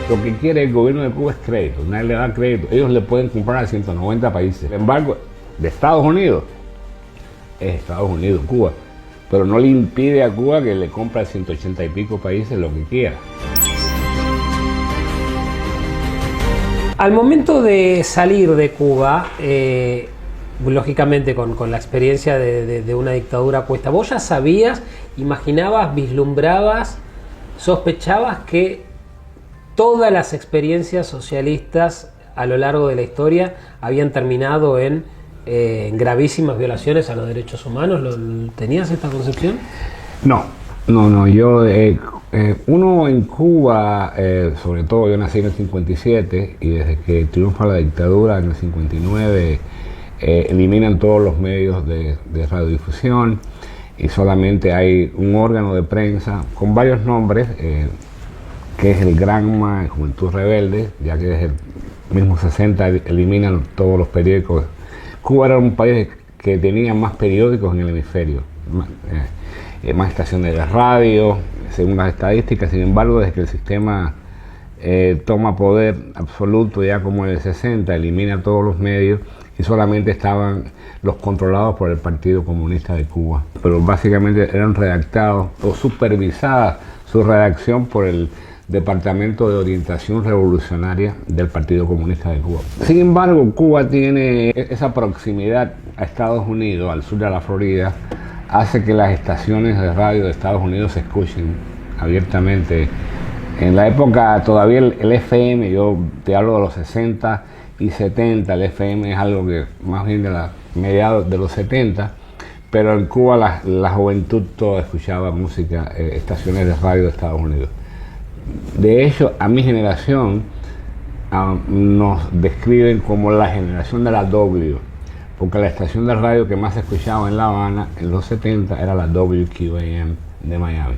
Lo que quiere el gobierno de Cuba es crédito, nadie le da crédito. Ellos le pueden comprar a 190 países. Sin embargo, de Estados Unidos, es Estados Unidos, Cuba. Pero no le impide a Cuba que le compre a 180 y pico países lo que quiera. Al momento de salir de Cuba, lógicamente con la experiencia de una dictadura puesta, ¿vos ya sabías, imaginabas, vislumbrabas, sospechabas que todas las experiencias socialistas a lo largo de la historia habían terminado en gravísimas violaciones a los derechos humanos? ¿Tenías esta concepción? No, yo, uno en Cuba, sobre todo yo nací en el 57 y desde que triunfa la dictadura en el 59, eliminan todos los medios de radiodifusión y solamente hay un órgano de prensa con varios nombres, que es el Granma, Juventud Rebelde, ya que desde el mismo 60 eliminan todos los periódicos. Cuba era un país que tenía más periódicos en el hemisferio, más estaciones de radio, según las estadísticas. Sin embargo, desde que el sistema toma poder absoluto, ya como en el 60, elimina todos los medios y solamente estaban los controlados por el Partido Comunista de Cuba. Pero básicamente eran redactados o supervisadas su redacción por el Departamento de Orientación Revolucionaria del Partido Comunista de Cuba. Sin embargo, Cuba tiene esa proximidad a Estados Unidos, al sur de la Florida, hace que las estaciones de radio de Estados Unidos se escuchen abiertamente. En la época todavía el FM, yo te hablo de los 60 y 70, el FM es algo que más bien de la mediados de los 70, pero en Cuba la juventud toda escuchaba música, estaciones de radio de Estados Unidos. De hecho, a mi generación nos describen como la generación de la W, porque la estación de radio que más se escuchaba en La Habana en los 70 era la WQAM de Miami.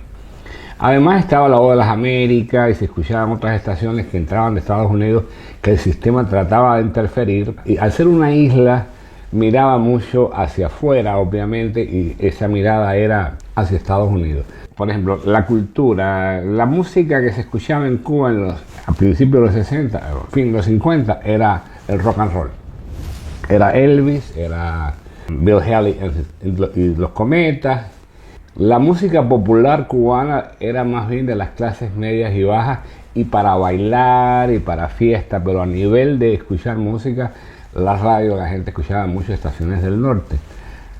Además estaba la Voz de las Américas y se escuchaban otras estaciones que entraban de Estados Unidos que el sistema trataba de interferir. Y al ser una isla, miraba mucho hacia afuera, obviamente, y esa mirada era hacia Estados Unidos. Por ejemplo, la cultura, la música que se escuchaba en Cuba a principios de los 60, fin de los 50, era el rock and roll. Era Elvis, era Bill Haley y los Cometas. La música popular cubana era más bien de las clases medias y bajas y para bailar y para fiesta, pero a nivel de escuchar música, la radio, la gente escuchaba muchas estaciones del norte.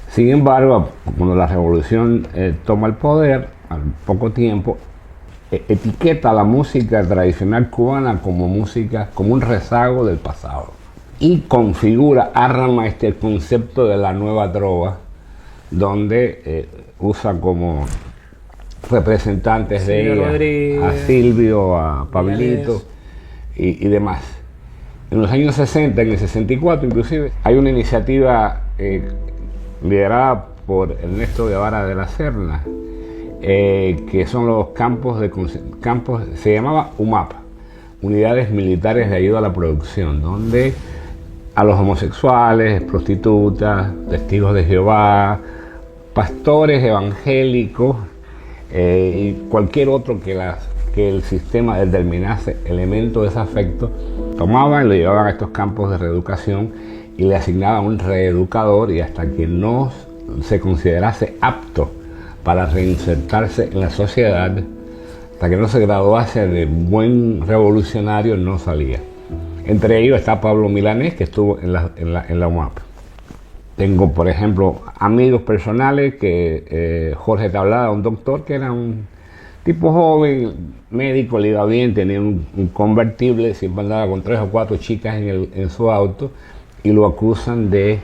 Sin embargo, cuando la revolución toma el poder, al poco tiempo, etiqueta la música tradicional cubana como música, como un rezago del pasado. Y configura, arma el concepto de la nueva trova, donde usa como representantes de ella Rodríguez, a Silvio, a Pablito y demás. En los años 60, en el 64 inclusive, hay una iniciativa liderada por Ernesto Guevara de la Serna, que son los campos, se llamaba UMAP, Unidades Militares de Ayuda a la Producción, donde a los homosexuales, prostitutas, testigos de Jehová, pastores evangélicos y cualquier otro que el sistema determinase elemento de ese afecto, tomaban y lo llevaban a estos campos de reeducación y le asignaban un reeducador, y hasta que no se considerase apto para reinsertarse en la sociedad, hasta que no se graduase de buen revolucionario, no salía. Entre ellos está Pablo Milanés, que estuvo en la UMAP. Tengo, por ejemplo, amigos personales, que Jorge Tablada, un doctor que era un tipo joven, médico, le iba bien, tenía un convertible, siempre andaba con 3 o 4 chicas en su auto, y lo acusan de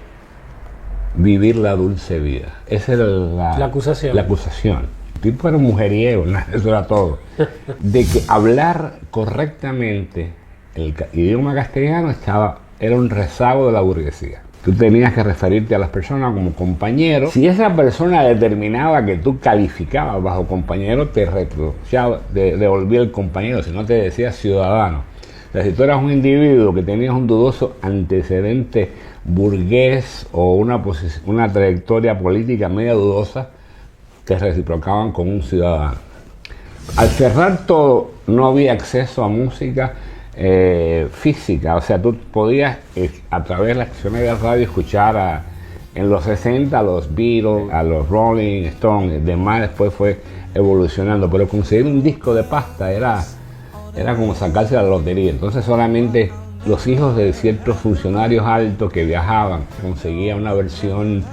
vivir la dulce vida. Esa era la acusación. El tipo era un mujeriego, eso era todo. De que hablar correctamente el idioma castellano era un rezago de la burguesía. Tú tenías que referirte a las personas como compañeros. Si esa persona determinaba que tú calificabas bajo compañero, te reprochaba, devolvía el compañero, si no te decía ciudadano. O sea, si tú eras un individuo que tenías un dudoso antecedente burgués o una trayectoria política media dudosa, te reciprocaban con un ciudadano. Al cerrar todo, no había acceso a música física, o sea, tú podías a través de las estaciones de radio escuchar en los 60 a los Beatles, a los Rolling Stones, demás después fue evolucionando, pero conseguir un disco de pasta era como sacarse la lotería. Entonces solamente los hijos de ciertos funcionarios altos que viajaban conseguían una versión,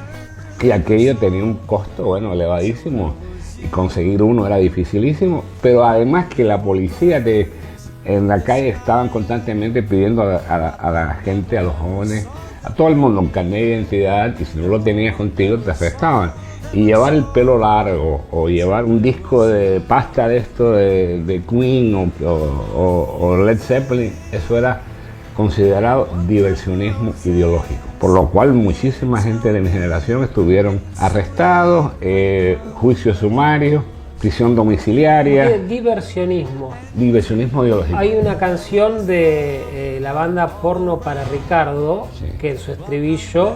y aquello tenía un costo, bueno, elevadísimo, y conseguir uno era dificilísimo, pero además que la policía en la calle estaban constantemente pidiendo a la gente, a los jóvenes, a todo el mundo un carnet de identidad, y si no lo tenías contigo te arrestaban. Y llevar el pelo largo o llevar un disco de pasta de esto de Queen o Led Zeppelin, eso era considerado diversionismo ideológico, por lo cual muchísima gente de mi generación estuvieron arrestados, juicio sumario, prisión domiciliaria. Diversionismo. Diversionismo ideológico. Hay una canción de la banda Porno para Ricardo, sí, que en su estribillo,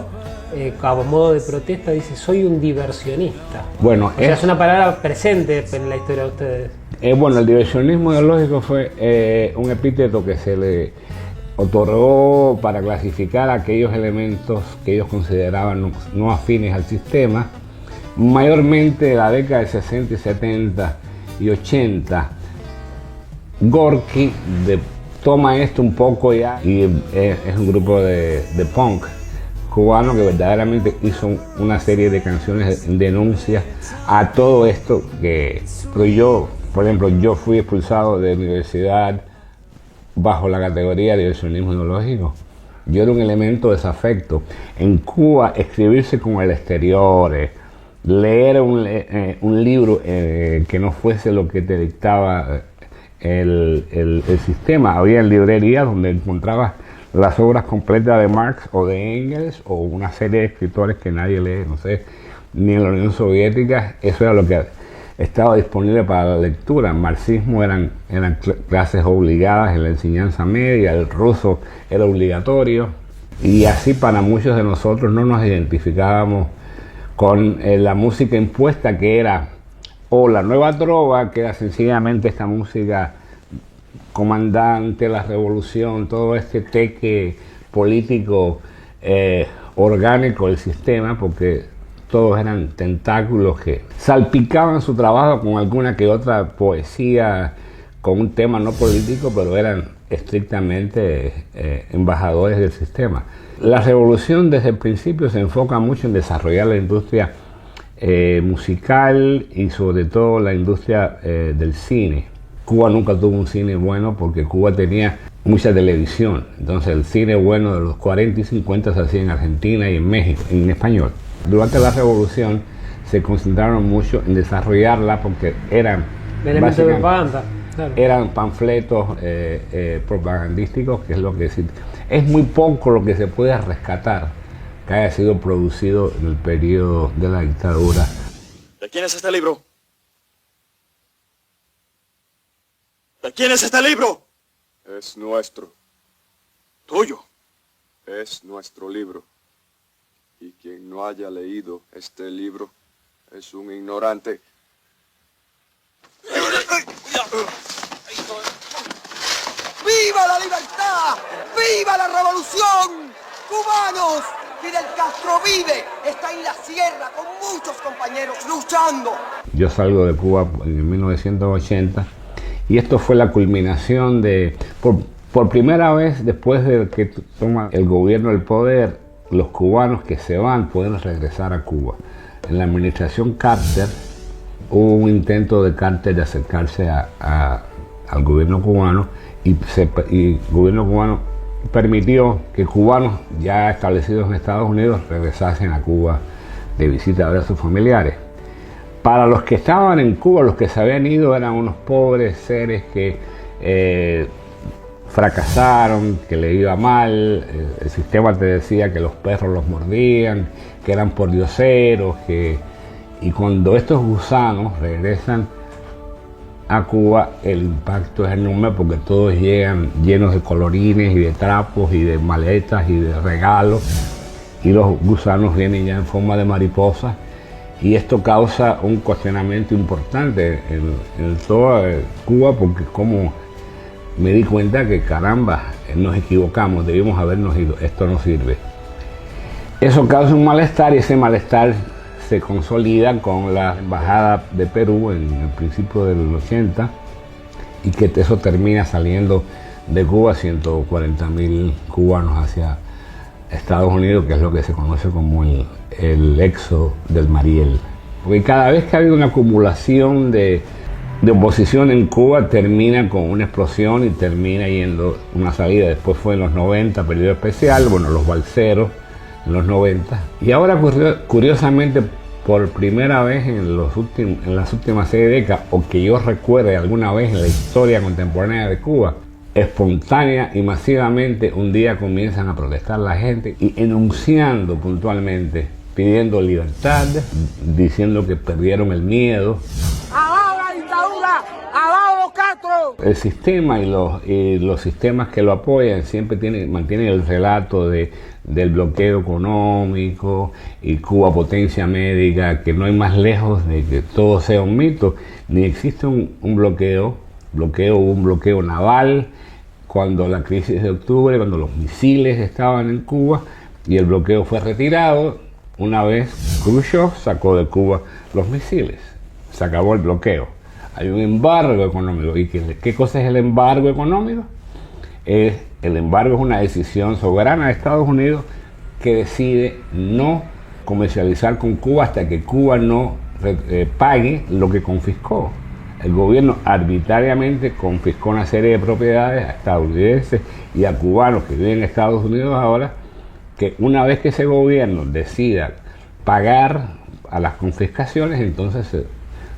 a modo de protesta, dice: soy un diversionista. Bueno, o sea, es una palabra presente en la historia de ustedes. Bueno, el diversionismo ideológico fue un epíteto que se le otorgó para clasificar aquellos elementos que ellos consideraban no afines al sistema. Mayormente la década de 60 y 70 y 80, Gorky toma esto un poco ya y es un grupo de punk cubano que verdaderamente hizo una serie de canciones en denuncia a todo esto pero yo, por ejemplo, yo fui expulsado de la universidad bajo la categoría de diversionismo ideológico. Yo era un elemento desafecto. En Cuba, escribirse con el exterior, leer un libro que no fuese lo que te dictaba el sistema. Había librerías donde encontrabas las obras completas de Marx o de Engels o una serie de escritores que nadie lee, no sé, ni en la Unión Soviética. Eso era lo que estaba disponible para la lectura. El marxismo eran clases obligadas en la enseñanza media, el ruso era obligatorio, y así para muchos de nosotros no nos identificábamos con la música impuesta, que era o la nueva trova, que era sencillamente esta música comandante, la revolución, todo este teque político orgánico del sistema, porque todos eran tentáculos que salpicaban su trabajo con alguna que otra poesía, con un tema no político, pero eran estrictamente embajadores del sistema. La revolución desde el principio se enfoca mucho en desarrollar la industria musical y sobre todo la industria del cine. Cuba nunca tuvo un cine bueno porque Cuba tenía mucha televisión, entonces el cine bueno de los 40 y 50 se hacía en Argentina y en México, en español. Durante la revolución se concentraron mucho en desarrollarla porque eran elementos de propaganda, claro. Eran panfletos propagandísticos, que es lo que es muy poco lo que se puede rescatar que haya sido producido en el periodo de la dictadura. ¿De quién es este libro? ¿De quién es este libro? Es nuestro. ¿Tuyo? Es nuestro libro. Y quien no haya leído este libro es un ignorante. ¡Viva la libertad! ¡Viva la revolución! ¡Cubanos! Fidel Castro vive, está en la sierra con muchos compañeros luchando. Yo salgo de Cuba en 1980 y esto fue la culminación por primera vez después de que toma el gobierno el poder, los cubanos que se van pueden regresar a Cuba. En la administración Carter hubo un intento de Carter de acercarse al gobierno cubano y el gobierno cubano permitió que cubanos ya establecidos en Estados Unidos regresasen a Cuba de visita a ver a sus familiares. Para los que estaban en Cuba, los que se habían ido eran unos pobres seres que fracasaron, que le iba mal, el sistema te decía que los perros los mordían, que eran pordioseros, y cuando estos gusanos regresan a Cuba, el impacto es enorme porque todos llegan llenos de colorines y de trapos y de maletas y de regalos, y los gusanos vienen ya en forma de mariposas Y esto causa un cuestionamiento importante en toda Cuba, porque como me di cuenta que caramba, nos equivocamos, debimos habernos ido, esto no sirve. Eso causa un malestar y ese malestar se consolida con la embajada de Perú en el principio del 80 y que eso termina saliendo de Cuba 140.000 cubanos hacia Estados Unidos, que es lo que se conoce como el éxodo del Mariel. Porque cada vez que ha habido una acumulación de oposición en Cuba, termina con una explosión y termina yendo una salida. Después fue en los 90, periodo especial, bueno, los balseros en los 90. Y ahora, curiosamente, por primera vez en las últimas 6 décadas, o que yo recuerde alguna vez en la historia contemporánea de Cuba, espontánea y masivamente un día comienzan a protestar la gente y enunciando puntualmente, pidiendo libertad, diciendo que perdieron el miedo. ¡Abajo la dictadura! ¡Abajo Castro! El sistema y los sistemas que lo apoyan siempre mantienen el relato del bloqueo económico y Cuba potencia médica, que no hay más lejos de que todo sea un mito, ni existe un bloqueo, hubo un bloqueo naval cuando la crisis de octubre, cuando los misiles estaban en Cuba y el bloqueo fue retirado una vez Khrushchev sacó de Cuba los misiles, se acabó el bloqueo. Hay un embargo económico. ¿Y qué cosa es el embargo económico? El embargo es una decisión soberana de Estados Unidos que decide no comercializar con Cuba hasta que Cuba no pague lo que confiscó. El gobierno arbitrariamente confiscó una serie de propiedades a estadounidenses y a cubanos que viven en Estados Unidos ahora, que una vez que ese gobierno decida pagar a las confiscaciones, entonces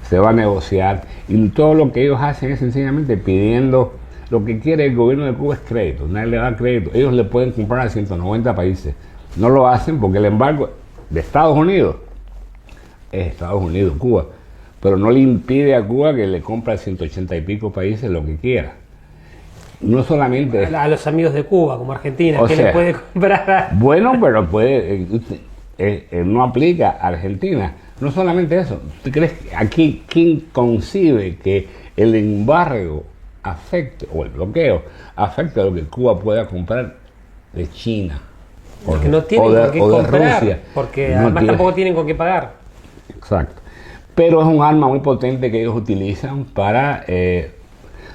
se va a negociar. Y todo lo que ellos hacen es sencillamente pidiendo, lo que quiere el gobierno de Cuba es crédito, nadie le da crédito. Ellos le pueden comprar a 190 países. No lo hacen porque el embargo de Estados Unidos es Estados Unidos, Cuba. Pero no le impide a Cuba que le compre a 180 y pico países lo que quiera. No solamente... A los amigos de Cuba, como Argentina, que le puede comprar. Bueno, pero puede... no aplica a Argentina. No solamente eso. ¿Tú crees que aquí quién concibe que el embargo afecte, o el bloqueo, afecte a lo que Cuba pueda comprar de China? Porque no tienen con qué comprar, Rusia. Porque no además tampoco tienen con qué pagar. Exacto. Pero es un arma muy potente que ellos utilizan para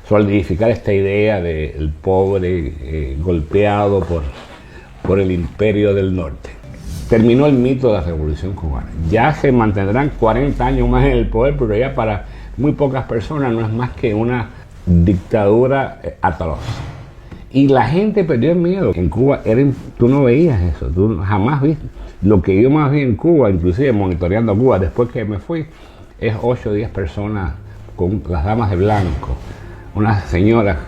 solidificar esta idea del pobre golpeado por el imperio del norte. Terminó el mito de la Revolución Cubana. Ya se mantendrán 40 años más en el poder, pero ya para muy pocas personas no es más que una dictadura atroz. Y la gente perdió el miedo. En Cuba tú no veías eso, tú jamás viste. Lo que yo más vi en Cuba, inclusive monitoreando Cuba después que me fui, es 8 o 10 personas con las damas de blanco, unas señoras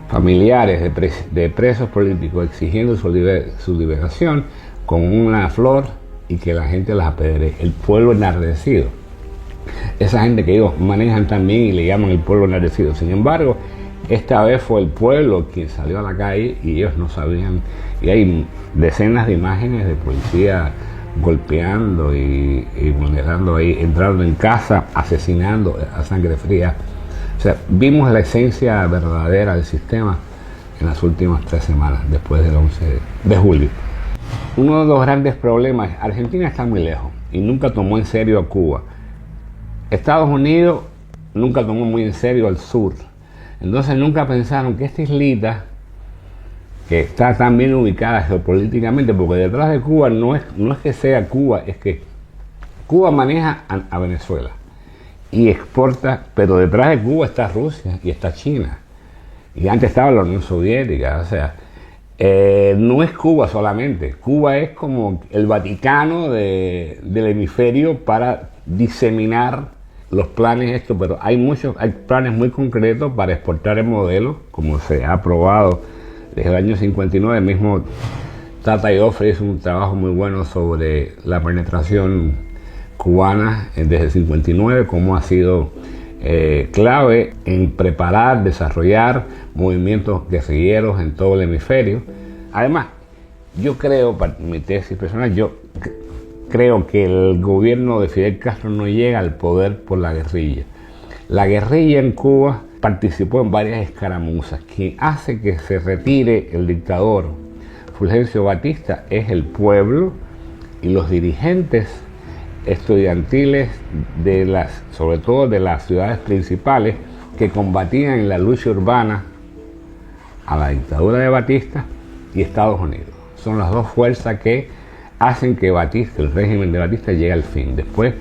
familiares de presos políticos exigiendo su liberación con una flor y que la gente las apedree. El pueblo enardecido. Esa gente que ellos manejan también y le llaman el pueblo enardecido. Sin embargo, esta vez fue el pueblo quien salió a la calle y ellos no sabían. Y hay decenas de imágenes de policía golpeando y vulnerando ahí, entrando en casa, asesinando a sangre fría. O sea, vimos la esencia verdadera del sistema en las últimas 3 semanas, después del 11 de julio. Uno de los grandes problemas, Argentina está muy lejos y nunca tomó en serio a Cuba. Estados Unidos nunca tomó muy en serio al sur. Entonces nunca pensaron que esta islita, que está tan bien ubicada geopolíticamente, porque detrás de Cuba no es que sea Cuba, es que Cuba maneja a Venezuela y exporta, pero detrás de Cuba está Rusia y está China. Y antes estaba la Unión Soviética, o sea, no es Cuba solamente. Cuba es como el Vaticano del hemisferio para diseminar los planes pero hay planes muy concretos para exportar el modelo, como se ha aprobado desde el año 59. El mismo Tata Joffre hizo un trabajo muy bueno sobre la penetración cubana desde el 59, cómo ha sido clave en preparar, desarrollar movimientos guerrilleros en todo el hemisferio. Además, yo creo, para mi tesis personal, creo que el gobierno de Fidel Castro no llega al poder por la guerrilla. La guerrilla en Cuba participó en varias escaramuzas. Quien hace que se retire el dictador Fulgencio Batista es el pueblo y los dirigentes estudiantiles sobre todo de las ciudades principales, que combatían en la lucha urbana a la dictadura de Batista y Estados Unidos. Son las dos fuerzas que hacen que Batista, el régimen de Batista, llegue al fin. Después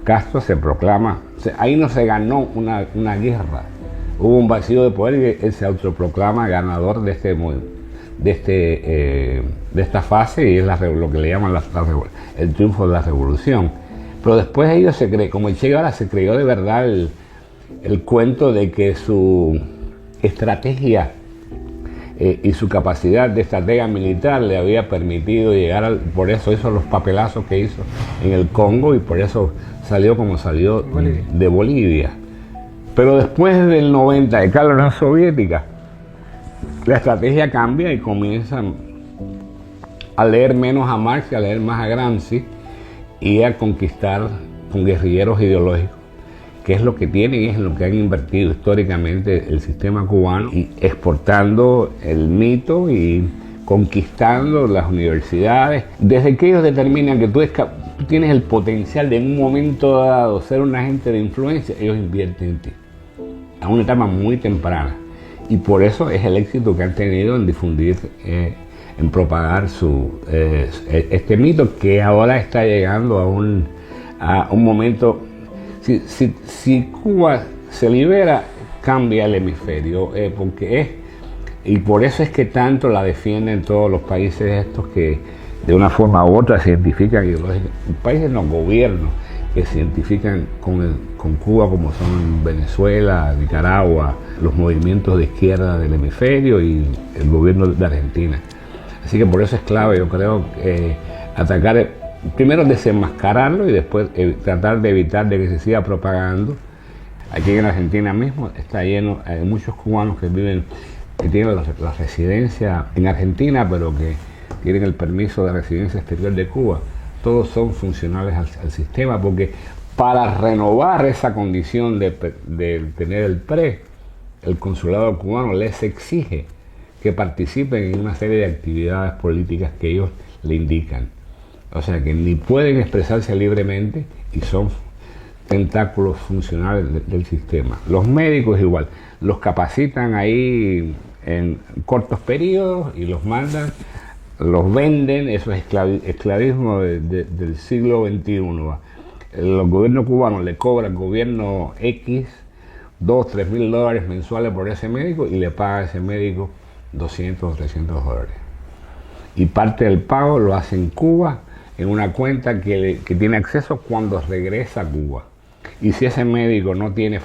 Castro se proclama, ahí no se ganó una guerra, hubo un vacío de poder y él se autoproclama ganador de esta fase, y es lo que le llaman el triunfo de la revolución. Pero después ellos como el Che Guevara, se creyó de verdad el cuento de que su estrategia y su capacidad de estratega militar le había permitido llegar por eso hizo los papelazos que hizo en el Congo, y por eso salió como salió de Bolivia. Pero después del 90, de la Unión Soviética, la estrategia cambia y comienzan a leer menos a Marx y a leer más a Gramsci, y a conquistar con guerrilleros ideológicos, que es lo que tienen y es lo que han invertido históricamente el sistema cubano, y exportando el mito y conquistando las universidades. Desde que ellos determinan que tú tienes el potencial de en un momento dado ser un agente de influencia, ellos invierten en ti a una etapa muy temprana, y por eso es el éxito que han tenido en difundir, en propagar este mito, que ahora está llegando a un momento. Si Cuba se libera, cambia el hemisferio, y por eso es que tanto la defienden todos los países estos que de una forma u otra se identifican ideológicamente, países no, gobiernos que se identifican con Cuba, como son Venezuela, Nicaragua, los movimientos de izquierda del hemisferio y el gobierno de Argentina. Así que por eso es clave, yo creo, atacar, primero desenmascararlo y después tratar de evitar de que se siga propagando. Aquí en Argentina mismo está lleno, hay muchos cubanos que tienen la residencia en Argentina, pero que tienen el permiso de residencia exterior de Cuba. Todos son funcionales al sistema, porque para renovar esa condición de tener el PRE, el consulado cubano les exige que participen en una serie de actividades políticas que ellos le indican. O sea que ni pueden expresarse libremente y son tentáculos funcionales del sistema. Los médicos igual, los capacitan ahí en cortos periodos y los mandan, los venden. Eso es esclavismo del siglo XXI. Los gobiernos cubanos le cobran al gobierno X $2.000 o $3.000 mensuales por ese médico, y le paga a ese médico $200 o $300. Y parte del pago lo hace en Cuba, en una cuenta que tiene acceso cuando regresa a Cuba. Y si ese médico no tiene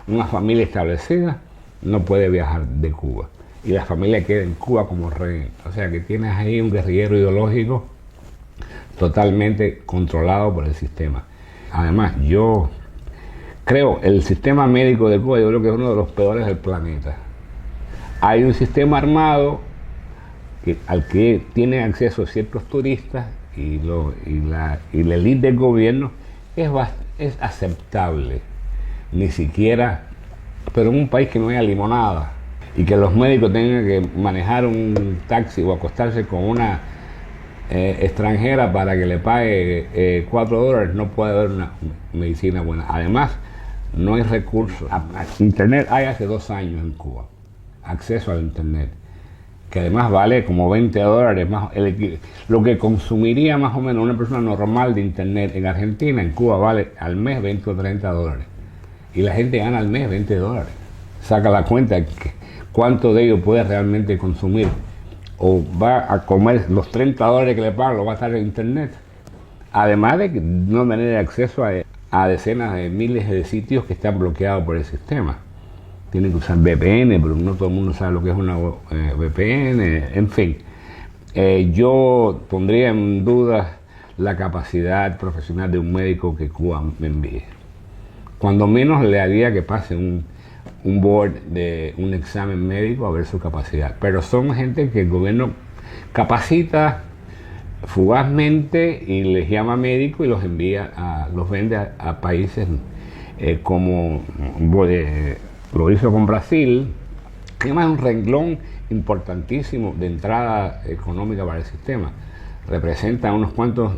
una familia establecida, no puede viajar de Cuba. Y la familia queda en Cuba como rehén. O sea que tienes ahí un guerrillero ideológico totalmente controlado por el sistema. Además, yo creo el sistema médico de Cuba, yo creo que es uno de los peores del planeta. Hay un sistema armado al que tienen acceso ciertos turistas, y la élite del gobierno es aceptable, ni siquiera, pero en un país que no haya limonada y que los médicos tengan que manejar un taxi o acostarse con una extranjera para que le pague $4, no puede haber una medicina buena. Además, no hay recursos. Internet hay hace 2 años en Cuba, acceso al internet, que además vale como $20 más. Lo que consumiría más o menos una persona normal de internet en Argentina, en Cuba vale al mes $20 o $30. Y la gente gana al mes $20. Saca la cuenta cuánto de ello puede realmente consumir, o va a comer los $30 que le pagan, lo va a estar en internet. Además de que no tener acceso a decenas de miles de sitios que están bloqueados por el sistema. Tienen que usar VPN, pero no todo el mundo sabe lo que es una VPN, en fin. Yo pondría en duda la capacidad profesional de un médico que Cuba me envíe. Cuando menos le haría que pase un board de un examen médico a ver su capacidad. Pero son gente que el gobierno capacita fugazmente y les llama médico y los los vende a países como lo hizo con Brasil, que además es un renglón importantísimo de entrada económica para el sistema. Representa unos cuantos,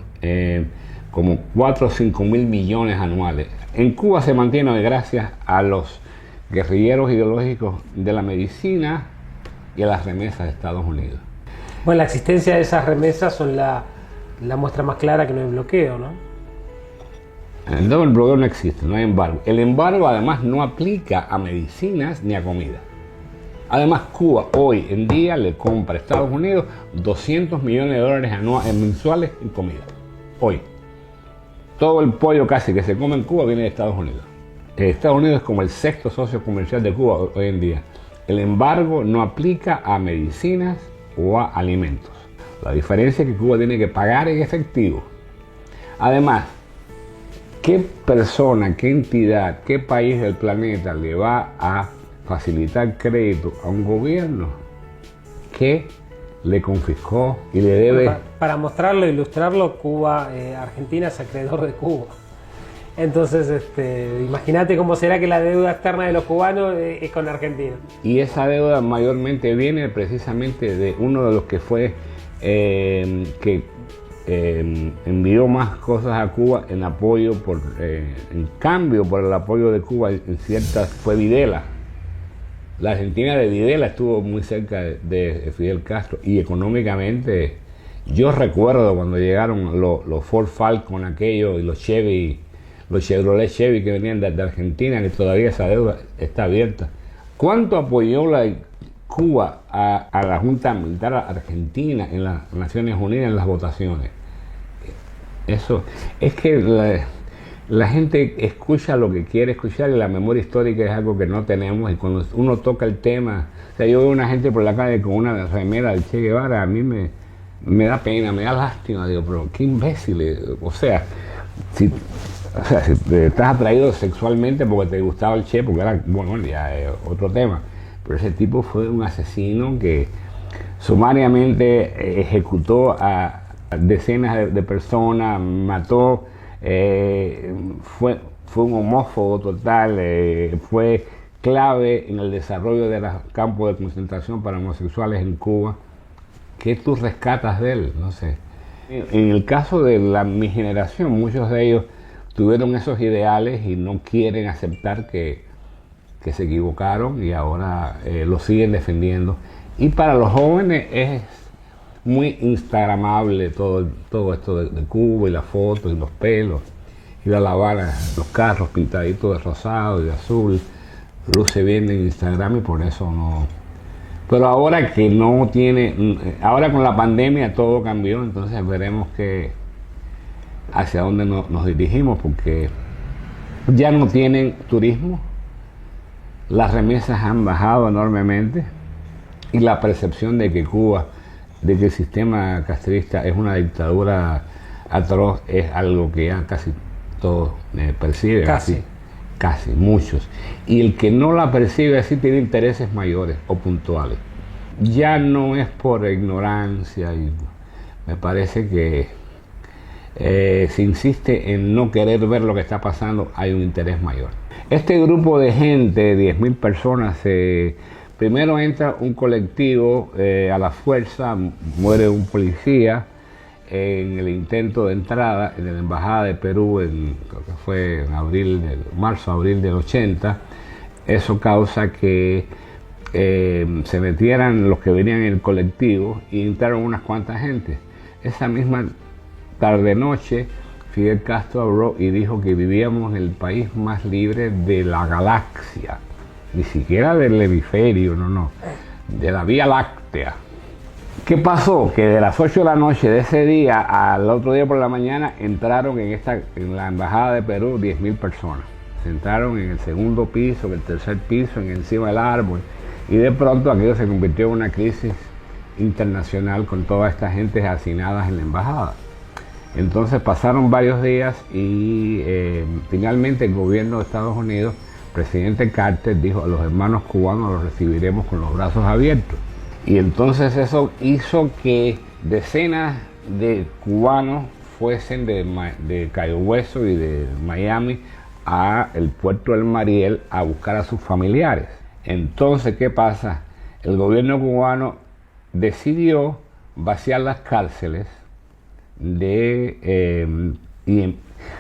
como 4 o 5 mil millones anuales. En Cuba se mantiene gracias a los guerrilleros ideológicos de la medicina y a las remesas de Estados Unidos. Bueno, la existencia de esas remesas son la muestra más clara que no hay bloqueo, ¿no? El bloqueo no existe, no hay embargo. El embargo además no aplica a medicinas ni a comida. Además, Cuba hoy en día le compra a Estados Unidos 200 millones de dólares mensuales en comida. Hoy. Todo el pollo casi que se come en Cuba viene de Estados Unidos. Estados Unidos es como el 6º socio comercial de Cuba hoy en día. El embargo no aplica a medicinas o a alimentos. La diferencia es que Cuba tiene que pagar en efectivo. Además, ¿qué persona, qué entidad, qué país del planeta le va a facilitar crédito a un gobierno que le confiscó y le debe? Para mostrarlo, ilustrarlo, Argentina es acreedor de Cuba. Entonces, imagínate cómo será que la deuda externa de los cubanos es con Argentina. Y esa deuda mayormente viene precisamente de uno de los que fue envió más cosas a Cuba en apoyo en cambio por el apoyo de Cuba en ciertas, fue Videla. La Argentina de Videla estuvo muy cerca de Fidel Castro y económicamente yo recuerdo cuando llegaron los Ford Falcon aquellos y los Chevrolet Chevy que venían de Argentina, que todavía esa deuda está abierta. ¿Cuánto apoyó Cuba a la Junta Militar Argentina en las Naciones Unidas en las votaciones? Eso es que la gente escucha lo que quiere escuchar y la memoria histórica es algo que no tenemos, y cuando uno toca el tema, o sea, yo veo una gente por la calle con una remera del Che Guevara, a mí me da pena, me da lástima, digo, pero qué imbéciles. O sea, si te estás atraído sexualmente porque te gustaba el Che, porque era, bueno, ya es otro tema, pero ese tipo fue un asesino que sumariamente ejecutó a decenas de personas, mató, fue un homófobo total, fue clave en el desarrollo de los campos de concentración para homosexuales en Cuba. ¿Qué tú rescatas de él? No sé. En el caso de mi generación, muchos de ellos tuvieron esos ideales y no quieren aceptar que se equivocaron y ahora lo siguen defendiendo. Y para los jóvenes es muy instagramable todo esto de Cuba y las fotos y los pelos y la Habana, los carros pintaditos de rosado y de azul, luce bien en Instagram y por eso no. Pero ahora que no tiene, ahora con la pandemia todo cambió, entonces veremos hacia dónde nos dirigimos, porque ya no tienen turismo, las remesas han bajado enormemente y la percepción de que Cuba, de que el sistema castrista es una dictadura atroz, es algo que ya casi todos perciben. Casi, muchos. Y el que no la percibe así tiene intereses mayores o puntuales. Ya no es por ignorancia, y me parece que se insiste en no querer ver lo que está pasando, hay un interés mayor. Este grupo de gente, 10.000 personas, primero entra un colectivo a la fuerza, muere un policía en el intento de entrada en la embajada de Perú, creo que fue en marzo-abril del 80. Eso causa que se metieran los que venían en el colectivo y entraron unas cuantas gente. Esa misma tarde-noche Fidel Castro habló y dijo que vivíamos en el país más libre de la galaxia, ni siquiera del hemisferio, no, de la Vía Láctea. ¿Qué pasó? Que de las 8 de la noche de ese día al otro día por la mañana entraron en la embajada de Perú 10.000 personas. Se entraron en el segundo piso, en el tercer piso, encima del árbol, y de pronto aquello se convirtió en una crisis internacional con toda esta gente hacinada en la embajada. Entonces pasaron varios días y finalmente el gobierno de Estados Unidos, presidente Carter, dijo: a los hermanos cubanos los recibiremos con los brazos abiertos. Y entonces eso hizo que decenas de cubanos fuesen de Cayo Hueso y de Miami a el puerto del Mariel a buscar a sus familiares. Entonces, ¿qué pasa? El gobierno cubano decidió vaciar las cárceles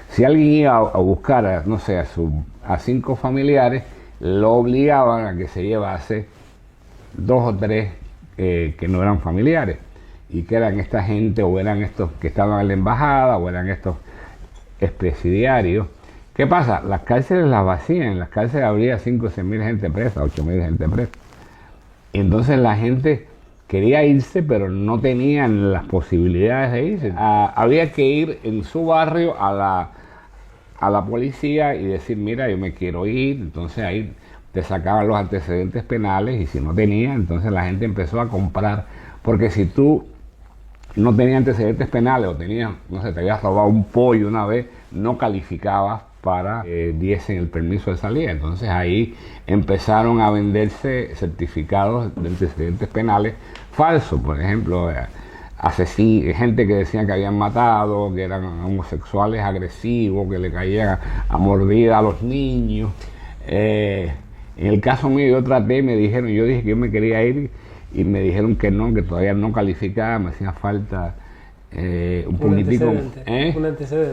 si alguien iba a buscar, no sé, a 5 familiares, lo obligaban a que se llevase 2 o 3 que no eran familiares, y que eran esta gente, o eran estos que estaban en la embajada, o eran estos expresidiarios. ¿Qué pasa? Las cárceles las vacían, en las cárceles habría 5 o 6 mil gente presa, 8 mil gente presa. Entonces la gente quería irse, pero no tenían las posibilidades de irse. Había que ir en su barrio a la policía y decir, mira, yo me quiero ir. Entonces ahí te sacaban los antecedentes penales, y si no tenía, entonces la gente empezó a comprar. Porque si tú no tenías antecedentes penales o tenías, no sé, te habías robado un pollo una vez, no calificabas para que diesen el permiso de salida. Entonces ahí empezaron a venderse certificados de antecedentes penales falsos. Por ejemplo, gente que decían que habían matado, que eran homosexuales agresivos, que le caían a mordida a los niños. En el caso mío yo traté, yo dije que yo me quería ir, y me dijeron que no, que todavía no calificaba, me hacía falta un poquitico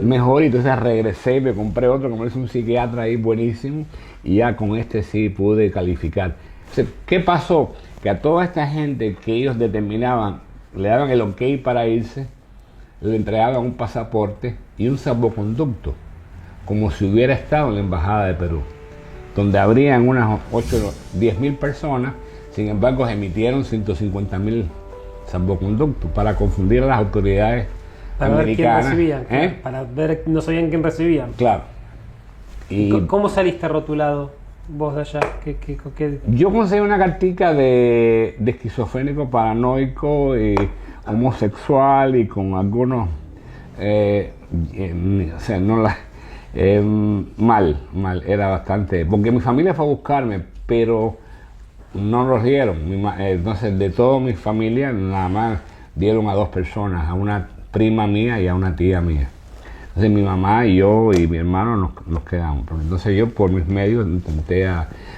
mejor, y entonces regresé y me compré otro, como es un psiquiatra ahí buenísimo, y ya con este sí pude calificar. Entonces, ¿qué pasó? Que a toda esta gente que ellos determinaban, le daban el ok para irse, le entregaban un pasaporte y un salvoconducto, como si hubiera estado en la embajada de Perú, donde habrían unas 8 o 10 mil personas. Sin embargo, se emitieron 150.000 salvoconductos para confundir a las autoridades americanas. Ver quién recibían, para ver, no sabían quién recibían. Claro. Y ¿cómo saliste rotulado vos de allá? Yo conseguí una cartica de esquizofrénico, paranoico, homosexual, y con algunos, mal, era bastante, porque mi familia fue a buscarme, pero no los dieron. Entonces, de toda mi familia, nada más dieron a 2 personas, a una prima mía y a una tía mía. Entonces, mi mamá y yo y mi hermano nos quedamos. Entonces, yo por mis medios intenté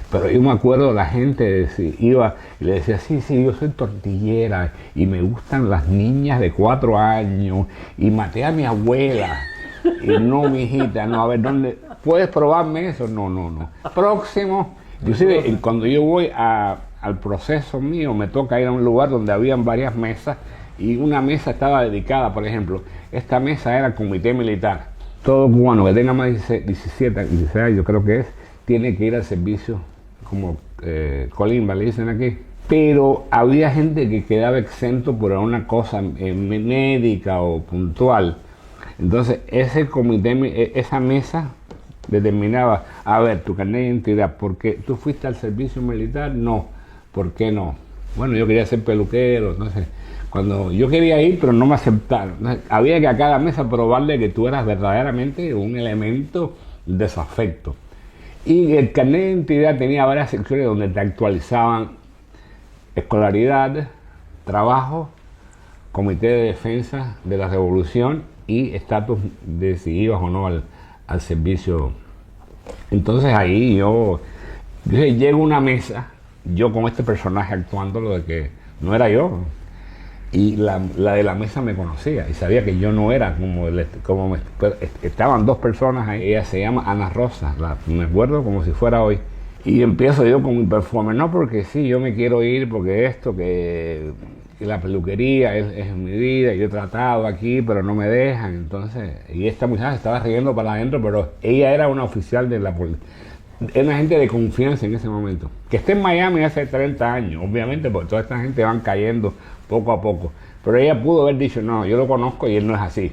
pero yo me acuerdo, la gente iba y le decía, sí, yo soy tortillera y me gustan las niñas de 4 años y maté a mi abuela. Y no, mi hijita, no, a ver, ¿dónde? ¿Puedes probarme eso? No. Próximo. Inclusive, cuando yo voy al proceso mío, me toca ir a un lugar donde habían varias mesas, y una mesa estaba dedicada, por ejemplo, esta mesa era comité militar. Todo cubano que tenga más de 17, 16 años, creo que tiene que ir al servicio como colimba, le dicen aquí. Pero había gente que quedaba exento por una cosa médica o puntual. Entonces, ese comité, esa mesa determinaba, a ver, tu carnet de identidad, ¿por qué tú fuiste al servicio militar? No. ¿Por qué no? Bueno, yo quería ser peluquero, entonces, cuando yo quería ir, pero no me aceptaron. Entonces, había que a cada mesa probarle que tú eras verdaderamente un elemento desafecto. Y el carnet de identidad tenía varias secciones donde te actualizaban escolaridad, trabajo, comité de defensa de la revolución y estatus de si ibas o no al servicio. Entonces ahí yo llego a una mesa, yo con este personaje actuando lo de que no era yo, y la de la mesa me conocía y sabía que yo no era estaban 2 personas ahí. Ella se llama Ana Rosa, me acuerdo como si fuera hoy, y empiezo yo con mi perfume, no porque sí, yo me quiero ir porque esto, que la peluquería es mi vida, yo he tratado aquí, pero no me dejan. Entonces, y esta muchacha estaba riendo para adentro, pero ella era una oficial de la policía, era una gente de confianza en ese momento, que está en Miami hace 30 años, obviamente, porque toda esta gente van cayendo poco a poco, pero ella pudo haber dicho, no, yo lo conozco y él no es así.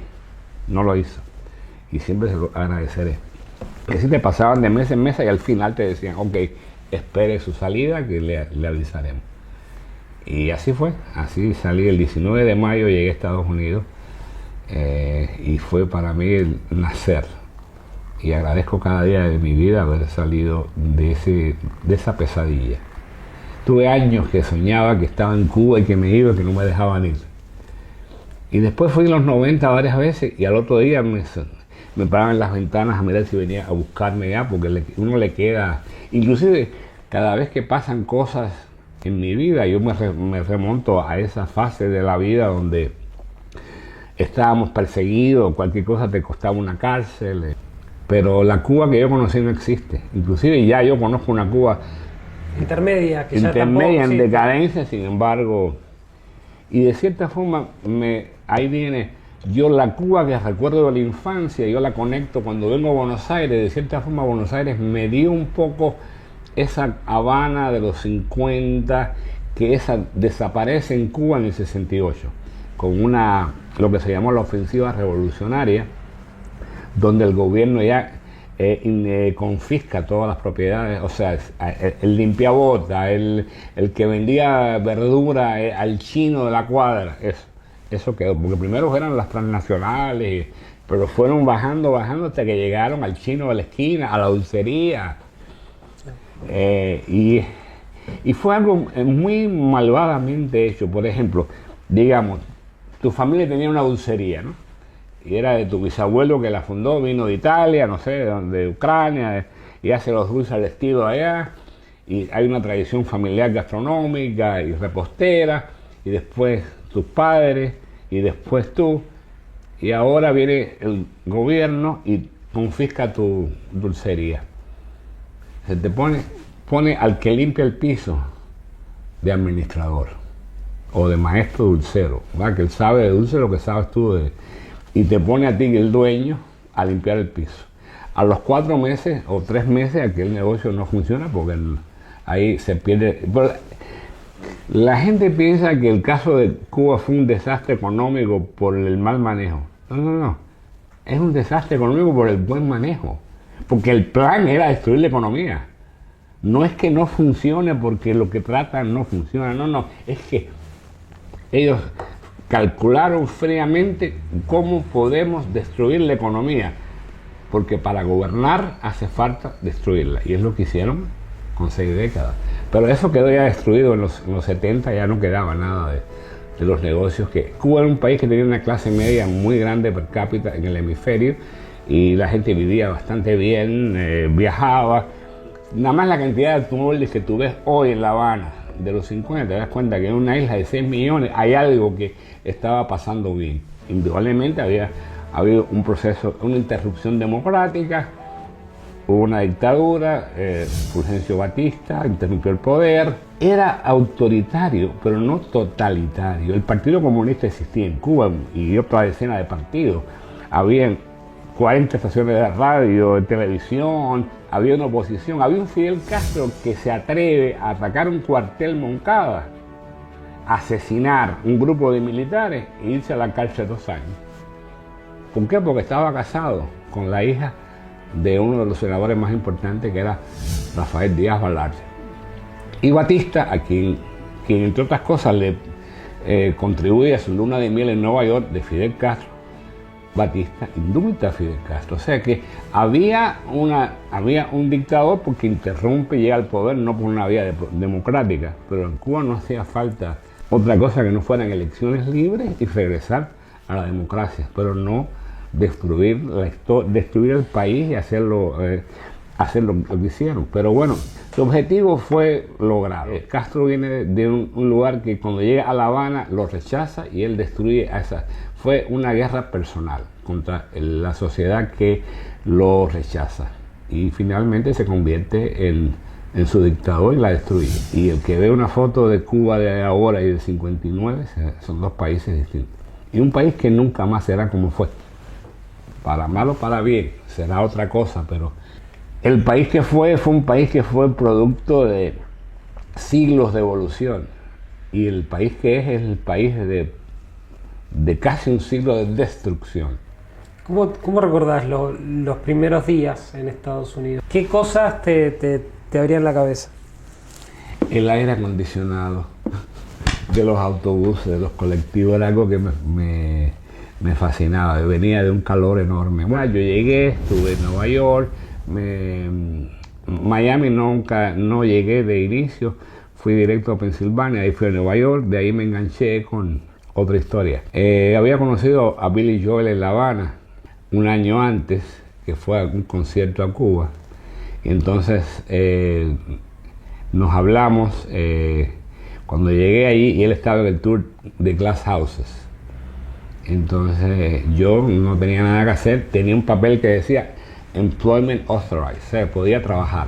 No lo hizo, y siempre se lo agradeceré. Que si te pasaban de mesa en mesa y al final te decían, ok, espere su salida que le avisaremos. Y así fue, así salí el 19 de mayo, llegué a Estados Unidos, y fue para mí el nacer. Y agradezco cada día de mi vida haber salido de esa pesadilla. Tuve años que soñaba que estaba en Cuba y que me iba, que no me dejaban ir. Y después fui en los 90 varias veces y al otro día me paraban en las ventanas a mirar si venía a buscarme ya, porque uno le queda, inclusive cada vez que pasan cosas en mi vida, yo me remonto a esa fase de la vida donde estábamos perseguidos, cualquier cosa te costaba una cárcel, pero la Cuba que yo conocí no existe. Inclusive ya yo conozco una Cuba intermedia, que ya intermedia tampoco, en sí. decadencia, sin embargo, y de cierta forma ahí viene, yo la Cuba que recuerdo de la infancia, yo la conecto cuando vengo a Buenos Aires. De cierta forma Buenos Aires me dio un poco esa Habana de los 50, que esa desaparece en Cuba en el 68, con lo que se llamó la ofensiva revolucionaria, donde el gobierno ya confisca todas las propiedades, o sea, el limpiabota, el que vendía verdura al chino de la cuadra, eso quedó, porque primero eran las transnacionales, pero fueron bajando hasta que llegaron al chino de la esquina, a la dulcería, y fue algo muy malvadamente hecho. Por ejemplo, digamos, tu familia tenía una dulcería, ¿no? Y era de tu bisabuelo que la fundó, vino de Italia, no sé, de Ucrania, y hace los dulces al estilo allá, y hay una tradición familiar gastronómica y repostera, y después tus padres, y después tú, y ahora viene el gobierno y confisca tu dulcería. Se te pone al que limpia el piso de administrador, o de maestro dulcero, ¿verdad? Que él sabe de dulce lo que sabes tú y te pone a ti, el dueño, a limpiar el piso. A los 4 meses o 3 meses aquel negocio no funciona porque ahí se pierde. Pero la gente piensa que el caso de Cuba fue un desastre económico por el mal manejo. No. Es un desastre económico por el buen manejo. Porque el plan era destruir la economía. No es que no funcione porque lo que tratan no funciona. No. Es que ellos calcularon fríamente cómo podemos destruir la economía, porque para gobernar hace falta destruirla, y es lo que hicieron con 6 décadas. Pero eso quedó ya destruido en los 70, ya no quedaba nada de los negocios. Que Cuba era un país que tenía una clase media muy grande per cápita en el hemisferio, y la gente vivía bastante bien, viajaba. Nada más la cantidad de automóviles que tú ves hoy en La Habana de los 50, te das cuenta que en una isla de 6 millones hay algo que estaba pasando bien. Indudablemente había habido un proceso, una interrupción democrática, hubo una dictadura, Fulgencio Batista interrumpió el poder. Era autoritario, pero no totalitario. El Partido Comunista existía en Cuba y otra decena de partidos. Habían 40 estaciones de radio, de televisión, había una oposición, había un Fidel Castro que se atreve a atacar un cuartel Moncada, asesinar un grupo de militares e irse a la cárcel 2 años. ¿Por qué? Porque estaba casado con la hija de uno de los senadores más importantes, que era Rafael Díaz Balart. Y Batista, a quien entre otras cosas le contribuye a su luna de miel en Nueva York de Fidel Castro, Batista indulta a Fidel Castro. O sea que había un dictador porque interrumpe y llega al poder no por una vía democrática, pero en Cuba no hacía falta otra cosa que no fueran elecciones libres y regresar a la democracia, pero no destruir el país y hacerlo lo que hicieron. Pero bueno, su objetivo fue logrado. Castro viene de un lugar que cuando llega a La Habana lo rechaza y él destruye a esa. Fue una guerra personal contra la sociedad que lo rechaza, y finalmente se convierte en su dictador y la destruye. Y el que ve una foto de Cuba de ahora y del 59 son 2 países distintos, y un país que nunca más será como fue. Para mal o para bien será otra cosa, pero el país que fue un país que fue producto de siglos de evolución, y el país que es el país de casi un siglo de destrucción. ¿Cómo recordás los primeros días en Estados Unidos? ¿Qué cosas te abrían la cabeza? El aire acondicionado de los autobuses, de los colectivos, era algo que me fascinaba. Venía de un calor enorme. Bueno, yo llegué, estuve en Nueva York, Miami no llegué de inicio, fui directo a Pensilvania, ahí fui a Nueva York, de ahí me enganché con otra historia. Había conocido a Billy Joel en La Habana un año antes, que fue a un concierto a Cuba. Y entonces nos hablamos cuando llegué allí y él estaba en el tour de Glass Houses. Entonces yo no tenía nada que hacer, tenía un papel que decía Employment Authorized, o sea, podía trabajar.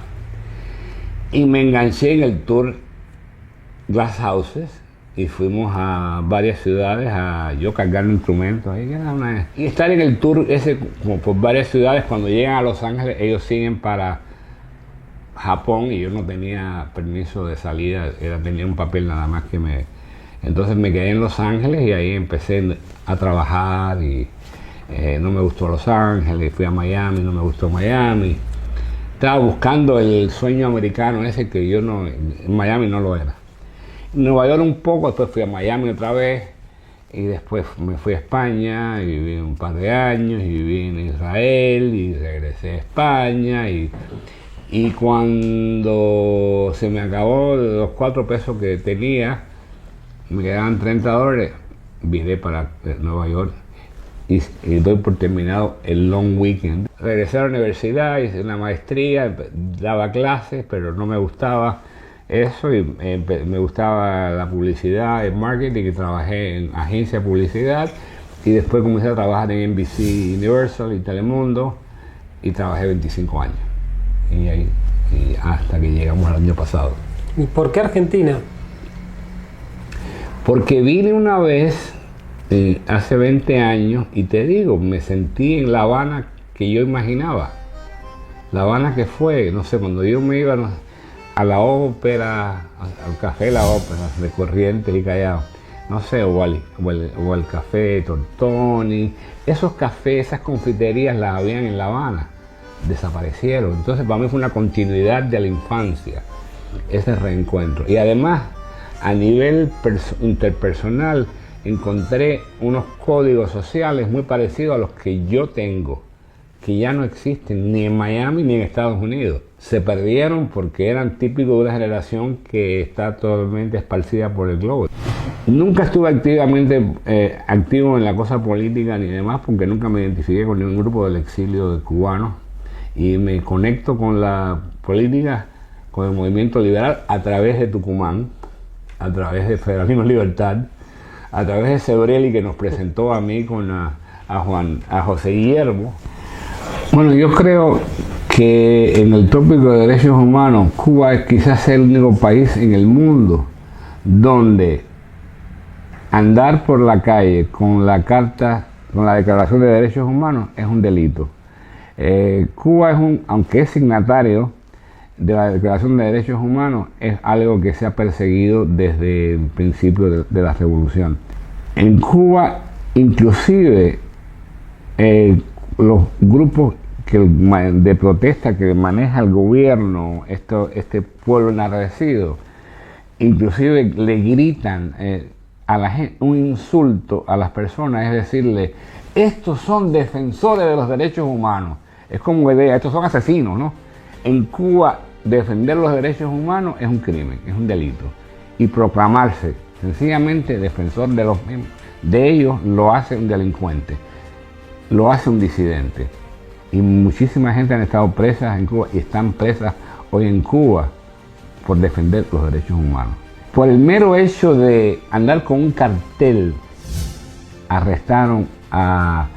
Y me enganché en el tour Glass Houses y fuimos a varias ciudades a yo cargando instrumentos y estar en el tour ese como por varias ciudades. Cuando llegan a Los Ángeles ellos siguen para Japón y yo no tenía permiso de salida, tenía un papel nada más que entonces me quedé en Los Ángeles y ahí empecé a trabajar y no me gustó Los Ángeles, fui a Miami, no me gustó Miami. Estaba buscando el sueño americano ese que yo no, en Miami no lo era. En Nueva York un poco, después fui a Miami otra vez y después me fui a España y viví un par de años y viví en Israel y regresé a España y cuando se me acabó los 4 pesos que tenía, me quedaban $30, vine para Nueva York y doy por terminado el long weekend. Regresé a la universidad, hice una maestría, daba clases, pero no me gustaba eso y me gustaba la publicidad, el marketing y trabajé en agencia de publicidad y después comencé a trabajar en NBC Universal y Telemundo y trabajé 25 años y hasta que llegamos al año pasado. ¿Y por qué Argentina? Porque vine una vez hace 20 años y te digo, me sentí en La Habana que yo imaginaba. La Habana que fue, no sé, cuando yo me iba a la ópera, al café La Ópera, de Corrientes y Callao, no sé, o al café Tortoni, esos cafés, esas confiterías las habían en La Habana, desaparecieron. Entonces para mí fue una continuidad de la infancia, ese reencuentro. Y además, a nivel interpersonal, encontré unos códigos sociales muy parecidos a los que yo tengo, que ya no existen ni en Miami ni en Estados Unidos. Se perdieron porque eran típicos de una generación que está totalmente esparcida por el globo. Nunca estuve activo en la cosa política ni demás, porque nunca me identifiqué con ningún grupo del exilio de cubanos y me conecto con la política, con el movimiento liberal a través de Tucumán, a través de Federalismo Libertad, a través de Sebrelli, que nos presentó a mí con a José Guillermo. Bueno, yo creo que en el tópico de derechos humanos, Cuba es quizás el único país en el mundo donde andar por la calle con la Declaración de Derechos Humanos es un delito. Cuba aunque es signatario de la Declaración de Derechos Humanos, es algo que se ha perseguido desde el principio de la revolución. En Cuba, inclusive, los grupos de protesta que maneja el gobierno, este pueblo enardecido, inclusive le gritan a la gente un insulto a las personas, es decirle, estos son defensores de los derechos humanos. Es como idea, estos son asesinos, ¿no? En Cuba, defender los derechos humanos es un crimen, es un delito. Y proclamarse sencillamente defensor de ellos lo hace un delincuente, lo hace un disidente. Y muchísima gente han estado presas en Cuba y están presas hoy en Cuba por defender los derechos humanos. Por el mero hecho de andar con un cartel, arrestaron a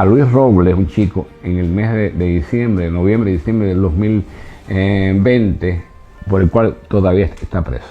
Luis Robles, un chico, en el mes de noviembre y diciembre del 2020, por el cual todavía está preso.